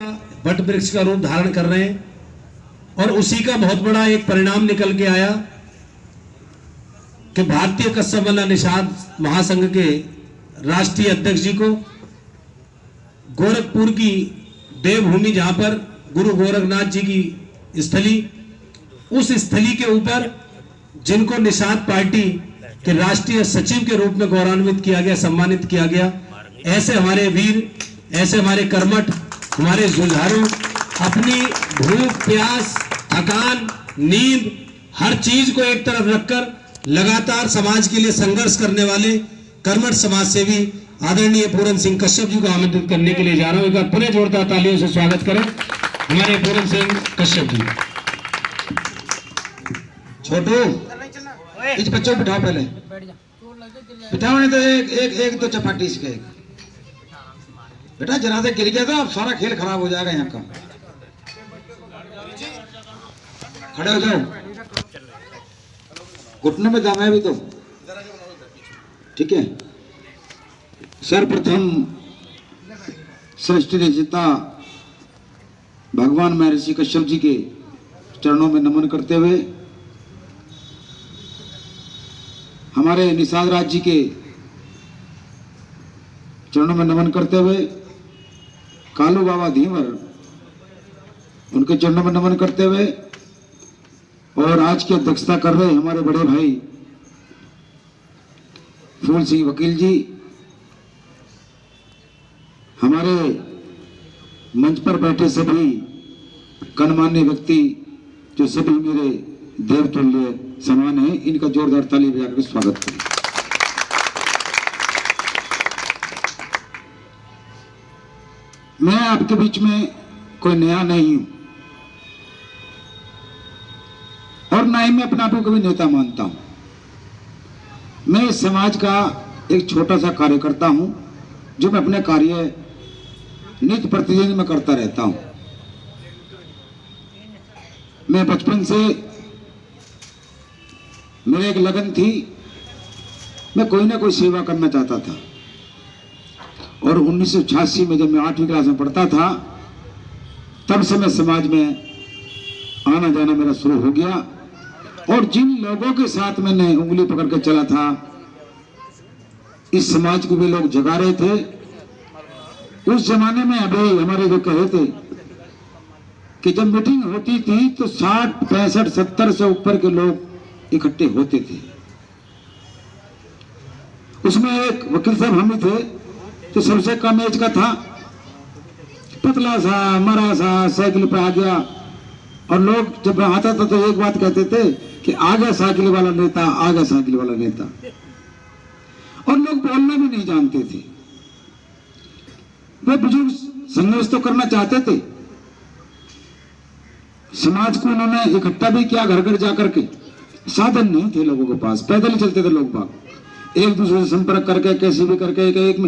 What वृक्ष का रूप धारण कर रहे हैं और उसी का बहुत बड़ा एक परिणाम निकल के आया कि भारतीय कस्सब वल्ला निषाद महासंघ के राष्ट्रीय अध्यक्ष जी को गोरखपुर की देवभूमि, जहां पर गुरु गोरखनाथ जी की स्थली, उस स्थली के ऊपर जिनको निषाद पार्टी के राष्ट्रीय सचिव के रूप में गौरवान्वित किया गया, सम्मानित किया गया, ऐसे हमारे वीर, ऐसे हमारे कर्मठ, हमारे जुझारू अपनी भूख, प्यास, थकान, नींद, हर चीज को एक तरफ रखकर लगातार समाज के लिए संघर्ष करने वाले कर्मठ समाज सेवी आदरणीय पूरन सिंह कश्यप जी को आमंत्रित करने के लिए जा रहा हूं। एक बार पुनः जोरदार तालियों से स्वागत करें हमारे पूरन सिंह कश्यप जी। छोटू, इस बच्चों को बिठाओ, पहले बिठाओ, नहीं तो एक तो चपाटी इसके एक। बेटा जरा से गिर गया था, अब सारा खेल खराब हो जाएगा यहाँ का। खड़े हो जाओ, घुटने में दम है अभी तो, ठीक है। सर्वप्रथम सृष्टि रचयिता भगवान महर्षि कश्यप जी के चरणों में नमन करते हुए, हमारे निषाद राज जी के चरणों में नमन करते हुए, कालू बाबा धीवर उनके चरणों में नमन करते हुए, और आज की अध्यक्षता कर रहे हमारे बड़े भाई फूल सिंह वकील जी, हमारे मंच पर बैठे सभी गणमान्य व्यक्ति जो सभी मेरे देवतुल्य समान हैं, इनका जोरदार ताली बजाकर स्वागत करें। मैं आपके बीच में कोई नया नहीं हूं और ना ही मैं अपने आप को कभी नेता मानता हूं। मैं इस समाज का एक छोटा सा कार्यकर्ता हूं जो मैं अपने कार्य नित्य प्रतिदिन में करता रहता हूं। मैं बचपन से मेरी एक लगन थी, मैं कोई ना कोई सेवा करना चाहता था, और 1986 में जब मैं 8वीं क्लास में पढ़ता था, तब से मैं समाज में आना जाना मेरा शुरू हो गया। और जिन लोगों के साथ मैंने उंगली पकड़ के चला था, इस समाज को भी लोग जगा रहे थे। उस जमाने में अभी हमारे जो कहे थे कि जब मीटिंग होती थी तो 60, 65, 70 से ऊपर के लोग इकट्ठे होते थे। उसमें एक वकील साहब हम ही थे तो सबसे कम एज का था, पतला सा, मरा सा, साइकिल पे आ गया। और लोग जब आता था तो एक बात कहते थे कि आ गया साइकिल वाला नेता, आ गया साइकिल वाला नेता। और लोग बोलना भी नहीं जानते थे। वे बुजुर्ग संघर्ष तो करना चाहते थे, समाज को उन्होंने इकट्ठा भी किया, घर घर जाकर के। साधन नहीं थे लोगों के पास, पैदल ही चलते थे लोग बाग, एक दूसरे से संपर्क करके कैसे भी करके एक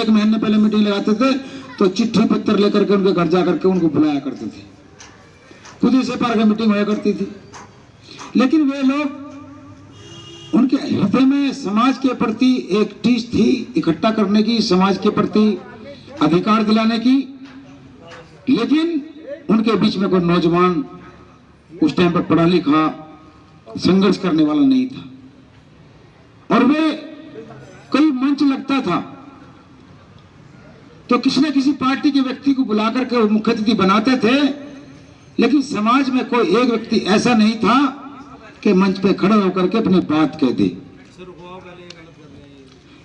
महीने पहले मीटिंग लगाते थे तो चिट्ठी पत्र लेकर के उनके घर जाकर के उनको बुलाया करते थे। खुद ही से पार के मीटिंग होया करती थी। लेकिन वे लोग, उनके हृदय में समाज के प्रति एक टीस थी, इकट्ठा करने की, समाज के प्रति अधिकार दिलाने की। लेकिन उनके बीच में कोई नौजवान उस टाइम पर पढ़ा लिखा संघर्ष करने वाला नहीं था। और वे कोई मंच लगता था तो किसी न किसी पार्टी के व्यक्ति को बुला करके मुख्य अतिथि बनाते थे। लेकिन समाज में कोई एक व्यक्ति ऐसा नहीं था कि मंच पे खड़े होकर के अपनी बात कह दे।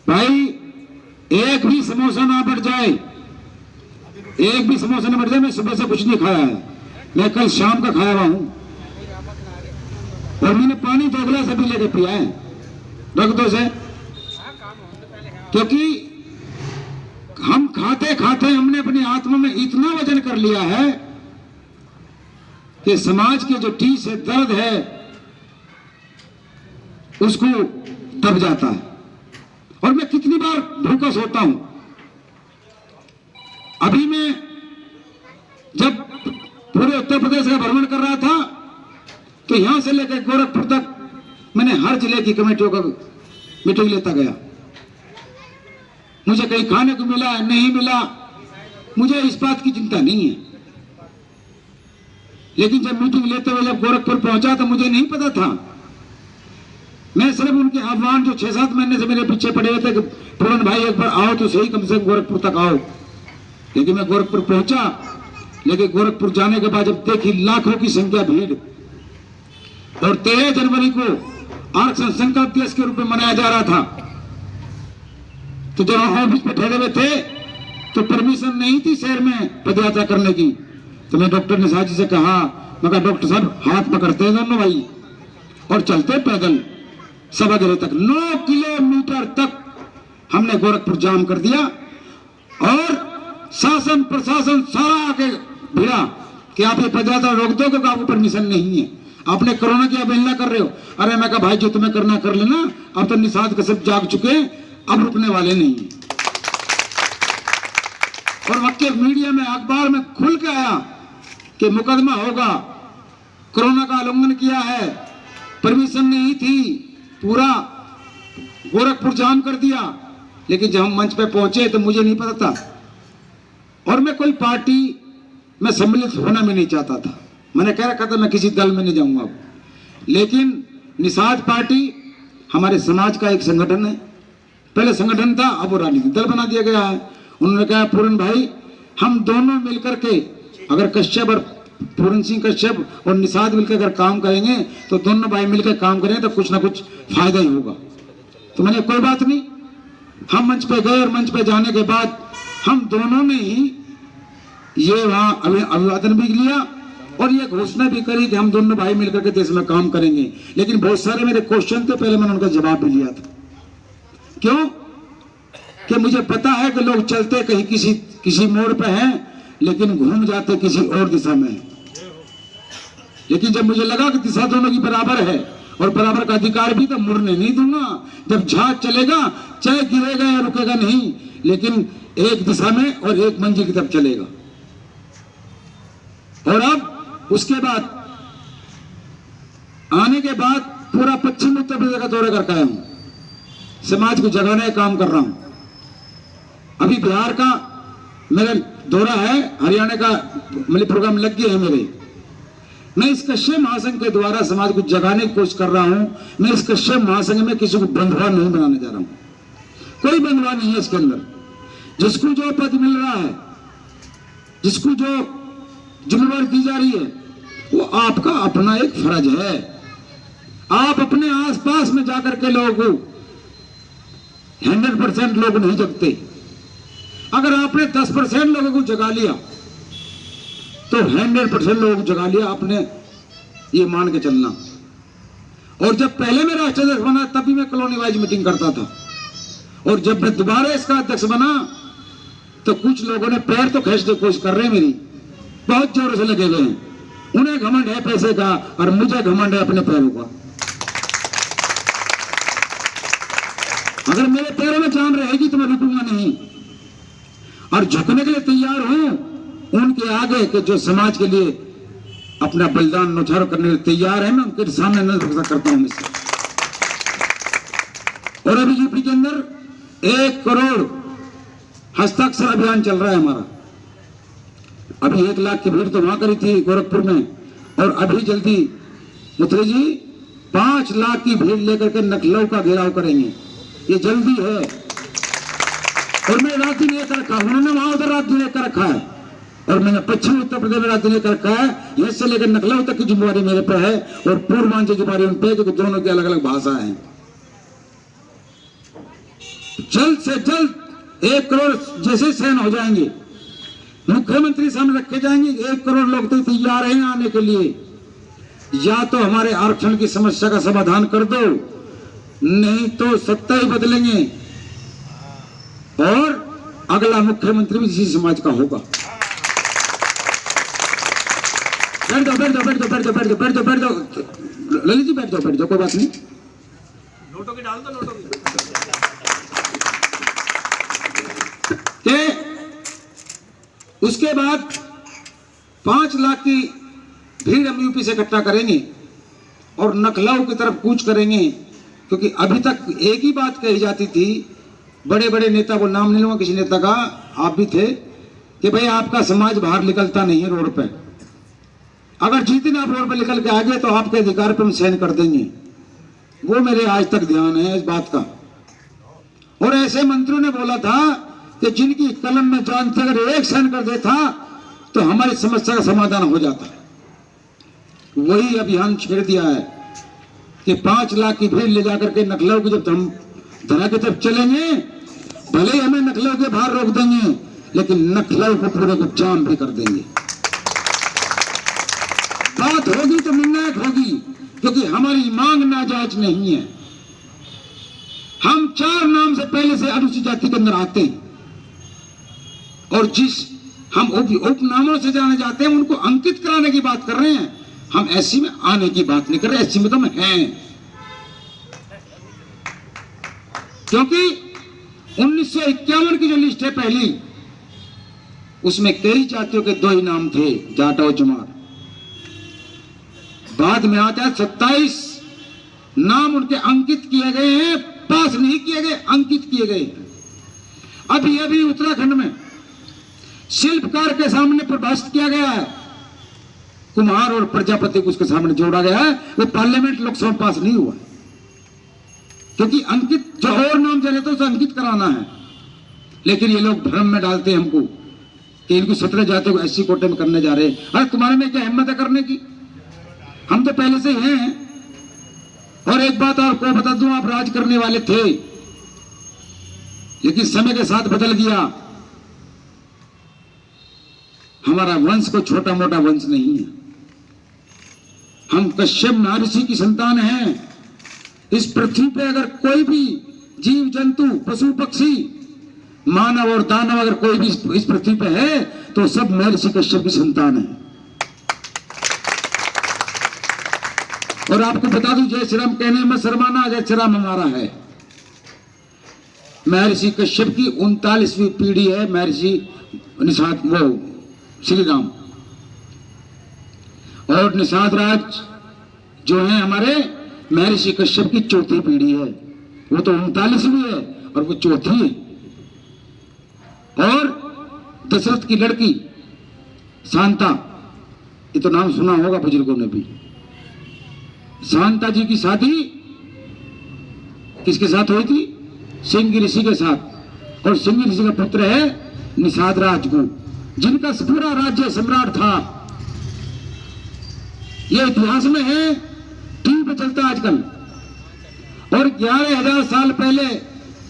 भाई एक भी समोसा ना बढ़ जाए, एक भी समोसा ना बढ़ जाए। मैं सुबह से कुछ नहीं खाया है, मैं कल शाम का खाया हुआ हूं, और मैंने पानी तो अगला से भी लेके पिया है, रख दो से। क्योंकि हम खाते खाते हमने अपनी आत्मा में इतना वजन कर लिया है कि समाज के जो टीस है, दर्द है, उसको दब जाता है। और मैं कितनी बार भूखा सोता हूं। अभी मैं जब पूरे उत्तर प्रदेश का भ्रमण कर रहा था तो यहां से लेकर गोरखपुर तक मैंने हर जिले की कमेटियों का मीटिंग लेता गया। मुझे कहीं खाने को मिला नहीं मिला, मुझे इस बात की चिंता नहीं है। लेकिन जब मीटिंग लेते हुए जब गोरखपुर पहुंचा तो मुझे नहीं पता था। मैं सिर्फ उनके आह्वान जो 6-7 महीने से मेरे पीछे पड़े हुए थे कि पूरन भाई एक बार आओ तो सही, कम से कम गोरखपुर तक आओ। लेकिन मैं गोरखपुर पहुंचा, लेकिन गोरखपुर जाने के बाद जब देखी लाखों की संख्या भीड़, और 13 जनवरी को आरक्षण संकल्प दिवस के रूप में मनाया जा रहा था, तो जब हम ऑफिस पे ठहरे हुए थे तो परमिशन नहीं थी शहर में पदयात्रा करने की। तो मैं डॉक्टर निसार जी से कहा, मैं कहा डॉक्टर साहब हाथ पकड़ते हैं दोनों भाई और चलते पैदल सभागृह तक। 9 किलोमीटर तक हमने गोरखपुर जाम कर दिया और शासन प्रशासन सारा आके भिड़ा कि आप ये पदयात्रा रोक दो क्योंकि आपको परमिशन नहीं है, आपने कोरोना की अवहेलना कर रहे हो। अरे मैं कहा भाई जो तुम्हें करना कर लेना, अब तो निषाद कसब जाग चुके, अब रुकने वाले नहीं। और वक्के मीडिया में अखबार में खुल के आया कि मुकदमा होगा, कोरोना का उल्लंघन किया है, परमिशन नहीं थी, पूरा गोरखपुर जाम कर दिया। लेकिन जब हम मंच पे पहुंचे तो मुझे नहीं पता था, और मैं कोई पार्टी में सम्मिलित होना भी नहीं चाहता था। मैंने कह रखा था मैं किसी दल में नहीं जाऊंगा अब। लेकिन निषाद पार्टी हमारे समाज का एक संगठन है, पहले संगठन था, अब वो राजनीतिक दल बना दिया गया है। उन्होंने कहा पूरन भाई हम दोनों मिलकर के, अगर कश्यप और पूरन सिंह कश्यप और निषाद मिलकर अगर काम करेंगे तो दोनों भाई मिलकर काम करेंगे तो कुछ ना कुछ फायदा ही होगा। तो मैंने कोई बात नहीं, हम मंच पे गए और मंच पे जाने के बाद हम दोनों ने ही ये वहां अभिवादन भी लिया और ये घोषणा भी करी कि हम दोनों भाई मिलकर के देश में काम करेंगे। लेकिन बहुत सारे मेरे क्वेश्चन थे, पहले मैंने उनका जवाब भी लिया था। क्यों? कि मुझे पता है कि लोग चलते कहीं किसी मोड़ पे हैं, लेकिन घूम जाते किसी और दिशा में हैं। लेकिन जब मुझे लगा कि दिशा दोनों की बराबर है और बराबर का अधिकार भी, तो मुड़ने नहीं दूंगा। जब जहाज चलेगा चाहे गिरेगा या रुकेगा नहीं, लेकिन एक दिशा में और एक मंजिल की तरफ चलेगा। और अब उसके बाद आने के बाद पूरा पश्चिम उत्तर प्रदेश का दौरा करके आया हूं, समाज को जगाने का काम कर रहा हूं। अभी बिहार का मेरा दौरा है, हरियाणा का मेरे प्रोग्राम लग गए हैं मेरे। मैं इस कश्यप महासंघ के द्वारा समाज को जगाने की कोशिश कर रहा हूं। मैं इस कश्यप महासंघ में किसी को बंधुआ नहीं बनाने जा रहा हूं, कोई बंधुआ नहीं है इसके अंदर। जिसको जो पद मिल रहा है, जिसको जो जिम्मेवारी दी जा रही है, वो आपका अपना एक फर्ज है। आप अपने आसपास में जाकर के लोगों को 100% लोग नहीं जगते। अगर आपने 10% लोगों को जगा लिया तो 100% लोगों को जगा लिया आपने, ये मान के चलना। और जब पहले मैं राष्ट्रीय अध्यक्ष बना तभी मैं कॉलोनी वाइज मीटिंग करता था, और जब मैं दोबारा इसका अध्यक्ष बना तो कुछ लोगों ने पैर तो खींचने की कोशिश कर रहे हैं, मेरी बहुत जोर से लगे हुए हैं। उन्हें घमंड है पैसे का और मुझे घमंड है अपने पैरों का। अगर मेरे पैरों में जान रहेगी तो मैं रुकूंगा नहीं, और झुकने के लिए तैयार हूं उनके आगे के जो समाज के लिए अपना बलिदान न्यौछावर करने के लिए तैयार है। मैं उनके सामने नतमस्तक करता हूं इससे। और अभी यूपी के अंदर 1 करोड़ हस्ताक्षर अभियान चल रहा है हमारा। अभी 1 लाख की भीड़ तो वहां करी थी गोरखपुर में, और अभी जल्दी मुत्री जी 5 लाख की भीड़ लेकर के नखलऊ का घेराव करेंगे, ये जल्दी है। और मैं रात दिन लेकर रखा, उन्होंने वहां उधर रात दिन लेकर रखा है, और मैंने पश्चिमी उत्तर प्रदेश में रात दिन लेकर रखा है। यहां से लेकर नखलऊ तक की जिम्मेवारी मेरे पे है, और पूर्वांचल की जिम्मेवारी उन पे, क्योंकि दोनों की अलग अलग भाषा है। जल्द से जल्द 1 करोड़ जैसे सहन हो जाएंगे, मुख्यमंत्री सामने रखे जाएंगे। 1 करोड़ लोग तो तैयार हैं आने के लिए। या तो हमारे आरक्षण की समस्या का समाधान कर दो, नहीं तो सत्ता ही बदलेंगे, और अगला मुख्यमंत्री भी इसी समाज का होगा। बैठ जाओ, बैठ जाओ, बैठ जाओ, बैठ जाओ, बैठ जाओ, बैठ जाओ, बैठ जाओ, ललित जी बैठ जाओ, बैठ जाओ, कोई बात नहीं। नोटों की डाल दो, नोटों की। उसके बाद 5 लाख की भीड़ हम यूपी से इकट्ठा करेंगे और नखलऊ की तरफ कूच करेंगे। क्योंकि अभी तक एक ही बात कही जाती थी, बड़े बड़े नेता, को नाम नहीं लूंगा किसी नेता का, आप भी थे, कि भाई आपका समाज बाहर निकलता नहीं है रोड पे। अगर जीतने आप रोड पर निकल के आ गए तो आपके अधिकार पर हम सहन कर देंगे। वो मेरे आज तक ध्यान है इस बात का। और ऐसे मंत्रियों ने बोला था कि जिनकी कलम में जान थी अगर एक सहन कर देता तो हमारी समस्या का समाधान हो जाता। वही अभियान छेड़ दिया है कि 5 लाख की भीड़ ले जाकर के नकलऊ की जब हम धरा की तरफ चलेंगे, भले ही हमें नकलऊ के बाहर रोक देंगे लेकिन नकलऊ को पूरे को जाम भी कर देंगे। बात होगी तो निर्णायक होगी, क्योंकि हमारी मांग नाजायज नहीं है। हम 4 नाम से पहले से अनुसूचित जाति के अंदर आते हैं और जिस हम उपनामों से जाने जाते हैं उनको अंकित कराने की बात कर रहे हैं। हम एससी में आने की बात नहीं कर रहे, एससी में तो हम हैं। क्योंकि 1951 की जो लिस्ट है पहली, उसमें कई जातियों के 2 ही नाम थे, जाट और चमार। बाद में आता है 27 नाम उनके अंकित किए गए हैं, पास नहीं किए गए, अंकित किए गए। अभी उत्तराखंड में शिल्पकार के सामने प्रभाषित किया गया है, कुम्हार और प्रजापति को उसके सामने जोड़ा गया है। वो पार्लियामेंट लोकसभा पास नहीं हुआ क्योंकि अंकित जो और नाम चले तो उसे अंकित कराना है। लेकिन ये लोग भ्रम में डालते हैं हमको कि इनको 17 जातियों को एससी कोटे में करने जा रहे हैं। अरे तुम्हारे में क्या हिम्मत है करने की? हम तो पहले से ही हैं। और एक बात आपको बता दूं, आप राज करने वाले थे लेकिन समय के साथ बदल गया। हमारा वंश को छोटा मोटा वंश नहीं है। हम कश्यप महर्षि की संतान हैं। इस पृथ्वी पे अगर कोई भी जीव जंतु पशु पक्षी मानव और दानव अगर कोई भी इस पृथ्वी पे है तो सब महर्षि कश्यप की संतान है। और आपको बता दूं, जय श्री राम कहने में शर्माना, जय श्री राम हमारा है। महर्षि कश्यप की 39वीं पीढ़ी है महर्षि निषाद वो श्री राम। और निषाद राज जो है हमारे महर्षि कश्यप की 4थी पीढ़ी है। वो तो 39वीं है और वो 4थी है। और दशरथ की लड़की शांता, ये तो नाम सुना होगा बुजुर्गों ने भी। शांता जी की शादी किसके साथ हुई थी? सिंह ऋषि के साथ। और सिंह ऋषि का पुत्र है निषाद राजगु, जिनका पूरा राज्य सम्राट था। यह इतिहास में है, टीवी पे चलता है आजकल। और 11,000 साल पहले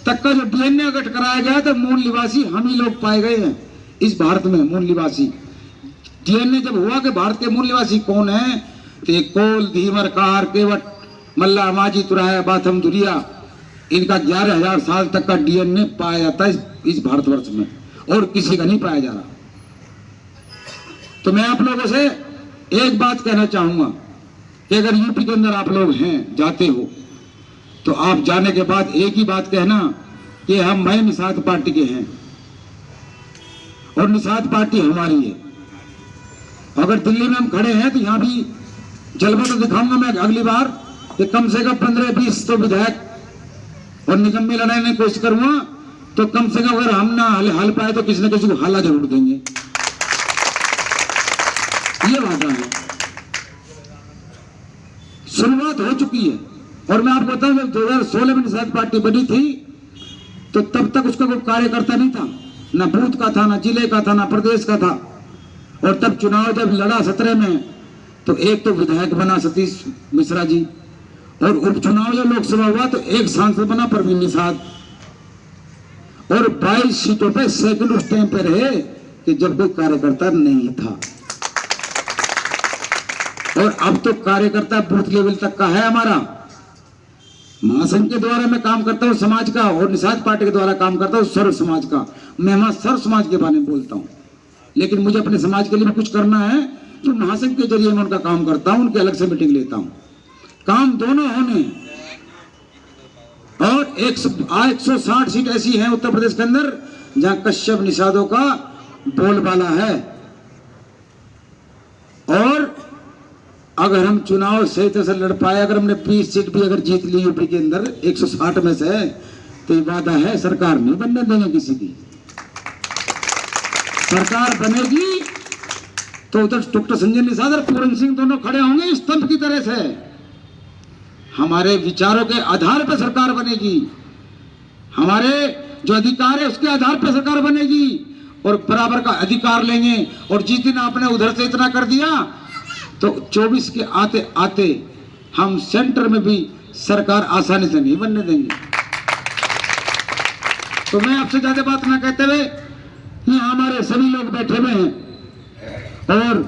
तक का जो डीएनए गठ कराया गया था, मूल निवासी हम ही लोग पाए गए हैं इस भारत में। मूल निवासी डीएनए जब हुआ कि भारत के मूल निवासी कौन है, तो कोल धीवर कार केवट मल्ला माजी तुराया बाथम दुरिया, इनका 11,000 साल तक का डीएनए पाया जाता है इस भारतवर्ष में, और किसी का नहीं पाया जा रहा। तो मैं आप लोगों से एक बात कहना चाहूंगा कि अगर यूपी के अंदर आप लोग हैं, जाते हो, तो आप जाने के बाद एक ही बात कहना कि मैं निषाद पार्टी के हैं और निषाद पार्टी हमारी है। अगर दिल्ली में हम खड़े हैं तो यहां भी जलवा तो दिखाऊंगा मैं अगली बार कि कम से कम 15-20 तो विधायक और निगम में लड़ाने की कोशिश करूंगा। तो कम से कम अगर हम ना हल पाए तो किसी न किसी को हाला जरूर देंगे। ये वादा है, शुरुआत हो चुकी है। और मैं आपको बताऊं, जब 2016 में निषाद पार्टी बनी थी तो तब तक उसका कोई कार्यकर्ता नहीं था, ना बूथ का था, ना जिले का था, ना प्रदेश का था। और तब चुनाव जब लड़ा 17 में, तो एक तो विधायक बना सतीश मिश्रा जी, और उपचुनाव जब लोकसभा हुआ तो एक सांसद बना परवीन निषाद, और 22 सीटों पे सेकंड उस टाइम पे रहे कि जब कोई कार्यकर्ता नहीं था। और अब तो कार्यकर्ता बूथ लेवल तक का है हमारा। महासंघ के द्वारा मैं काम करता हूं समाज का, और निषाद पार्टी के द्वारा काम करता हूं सर्व समाज का। मैं वहां सर्व समाज के बारे में बोलता हूं, लेकिन मुझे अपने समाज के लिए भी कुछ करना है तो महासंघ के जरिए मैं उनका काम करता हूं, उनके अलग से मीटिंग लेता हूं। काम दोनों होने। और 160 सीट ऐसी हैं उत्तर प्रदेश के अंदर जहां कश्यप निषादों का बोलबाला है। और अगर हम चुनाव सही तरह से लड़ पाए, अगर हमने 20 सीट भी अगर जीत ली यूपी के अंदर 160 में से, तो ये वादा है सरकार नहीं बनने देंगे किसी की। सरकार बनेगी तो उधर डॉक्टर संजय निषाद और पूरन सिंह दोनों खड़े होंगे स्तंभ की तरह से। हमारे विचारों के आधार पर सरकार बनेगी, हमारे जो अधिकार है उसके आधार पर सरकार बनेगी और बराबर का अधिकार लेंगे। और जिस दिन आपने उधर से इतना कर दिया तो 24 के आते आते हम सेंटर में भी सरकार आसानी से नहीं बनने देंगे। तो मैं आपसे ज्यादा बात ना कहते हुए यहाँ हमारे सभी लोग बैठे हुए हैं और